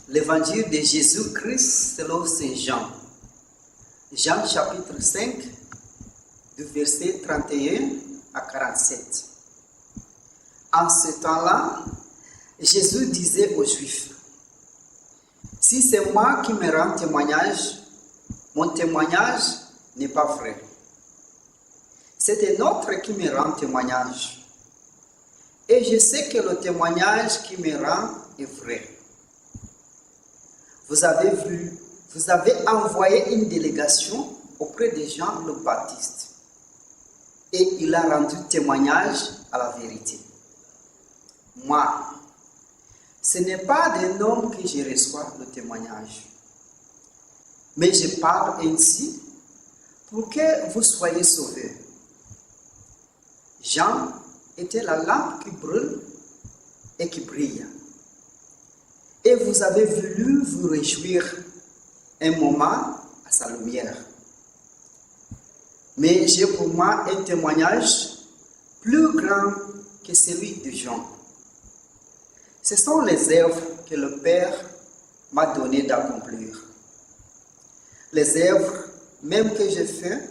L'évangile de Jésus-Christ selon Saint Jean. Jean chapitre 5, du verset 31 à 47. En ce temps-là, Jésus disait aux Juifs, « Si c'est moi qui me rends témoignage, mon témoignage n'est pas vrai. C'est un autre qui me rend témoignage. Et je sais que le témoignage qui me rend est vrai. Vous avez envoyé une délégation auprès de Jean le Baptiste. Et il a rendu témoignage à la vérité. Moi, ce n'est pas d'un homme que je reçois le témoignage. Mais je parle ainsi pour que vous soyez sauvés. Jean était la lampe qui brûle et qui brille. Et vous avez voulu vous réjouir un moment à sa lumière. Mais j'ai pour moi un témoignage plus grand que celui de Jean. Ce sont les œuvres que le Père m'a donné d'accomplir. Les œuvres même que j'ai faites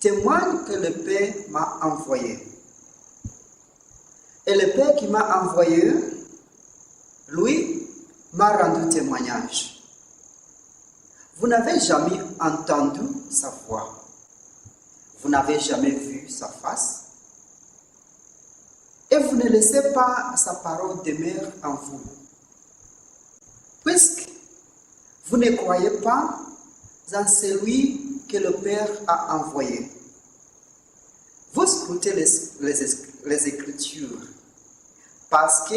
témoignent que le Père m'a envoyé. Et le Père qui m'a envoyé, lui, m'a rendu témoignage. Vous n'avez jamais entendu sa voix. Vous n'avez jamais vu sa face. Et vous ne laissez pas sa parole demeurer en vous. Puisque vous ne croyez pas en celui que le Père a envoyé. Vous scrutez les Écritures parce que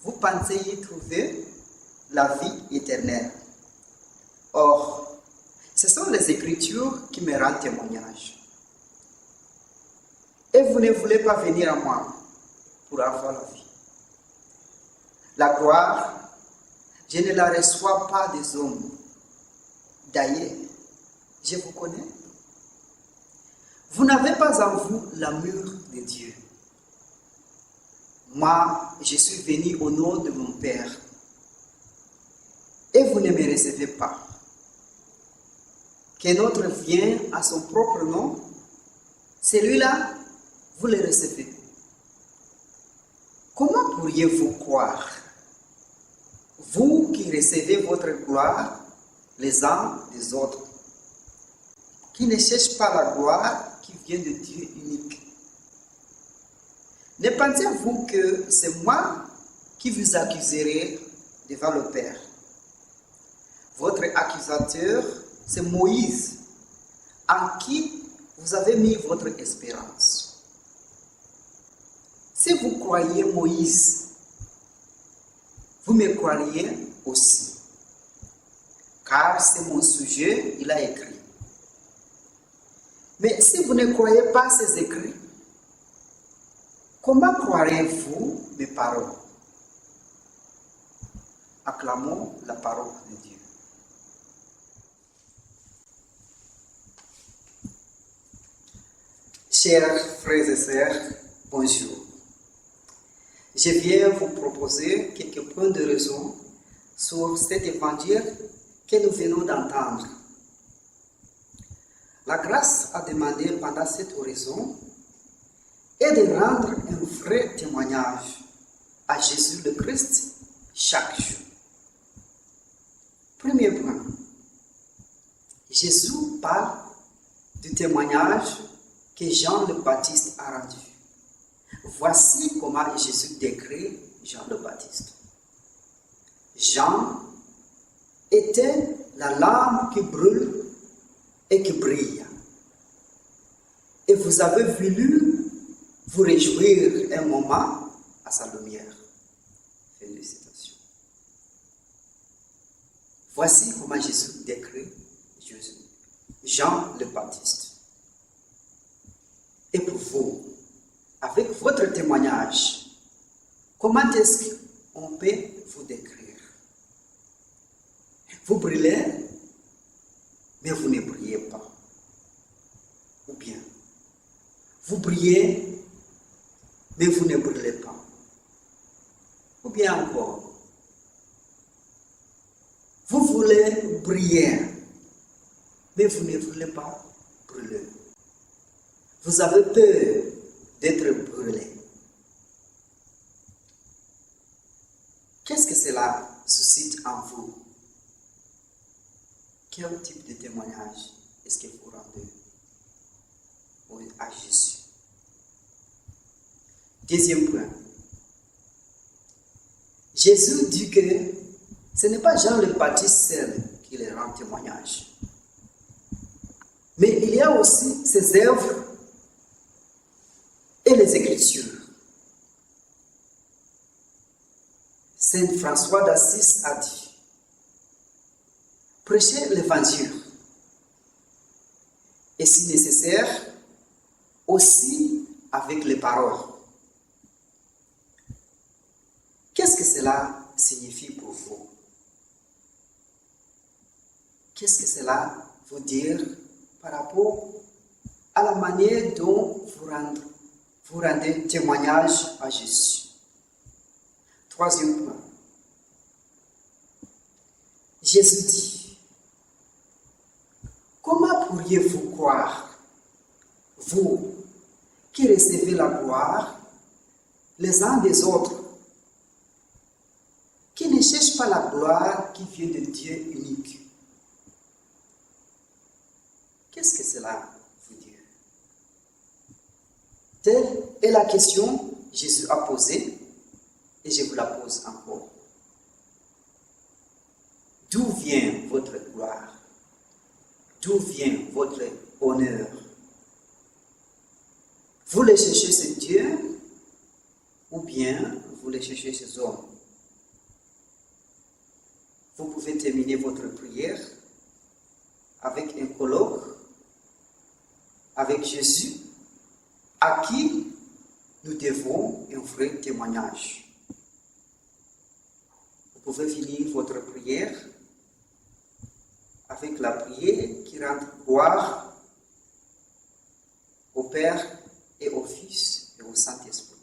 vous pensez y trouver la vie éternelle. Or, ce sont les Écritures qui me rendent témoignage. Et vous ne voulez pas venir à moi pour avoir la vie. La gloire, je ne la reçois pas des hommes. D'ailleurs, je vous connais. Vous n'avez pas en vous l'amour de Dieu. Moi, je suis venu au nom de mon Père. Et vous ne me recevez pas. Qu'un autre vienne à son propre nom, celui-là, vous le recevez. Comment pourriez-vous croire, vous qui recevez votre gloire les uns des autres, qui ne cherchent pas la gloire qui vient de Dieu unique? Ne pensez-vous que c'est moi qui vous accuserai devant le Père? Votre accusateur, c'est Moïse, en qui vous avez mis votre espérance. Si vous croyez Moïse, vous me croiriez aussi, car c'est mon sujet, il a écrit. Mais si vous ne croyez pas ces écrits, comment croirez-vous mes paroles? Acclamons la parole de Dieu. Chers frères et sœurs, bonjour. Je viens vous proposer quelques points de raison sur cet évangile que nous venons d'entendre. La grâce a demandé pendant cette oraison est de rendre un vrai témoignage à Jésus le Christ chaque jour. Premier point, Jésus parle du témoignage que Jean le Baptiste a rendu. Voici comment Jésus décrit Jean le Baptiste. Jean était la lampe qui brûle et qui brille. Et vous avez voulu vous réjouir un moment à sa lumière. Félicitations. Voici comment Jésus décrit Jean le Baptiste. Et pour vous, avec votre témoignage, comment est-ce qu'on peut vous décrire? Vous brillez, mais vous ne brillez pas. Ou bien, vous brillez, mais vous ne brillez pas. Ou bien encore, Vous voulez briller, mais vous ne voulez pas brûler. Vous avez peur d'être brûlé. Qu'est-ce que cela suscite en vous? Quel type de témoignage est-ce que vous rendez à Jésus? Deuxième point. Jésus dit que ce n'est pas Jean le Baptiste seul qui les rend témoignage. Mais il y a aussi ses œuvres et les Écritures. Saint François d'Assise a dit: prêchez l'Évangile et si nécessaire, aussi avec les paroles. Qu'est-ce que cela signifie pour vous? Qu'est-ce que cela veut dire par rapport à la manière dont vous rendez témoignage à Jésus? Troisième point. Jésus dit: comment pourriez-vous croire, vous qui recevez la gloire les uns des autres, qui ne cherchent pas la gloire qui vient de Dieu unique? Qu'est-ce que cela veut dire? Telle est la question que Jésus a posée et je vous la pose encore. D'où vient votre gloire? D'où vient votre honneur? Vous les cherchez chez Dieu ou bien vous les cherchez chez les hommes? Vous pouvez terminer votre prière avec un colloque avec Jésus, à qui nous devons un vrai témoignage. Vous pouvez finir votre prière avec la prière qui rend gloire au Père et au Fils et au Saint-Esprit.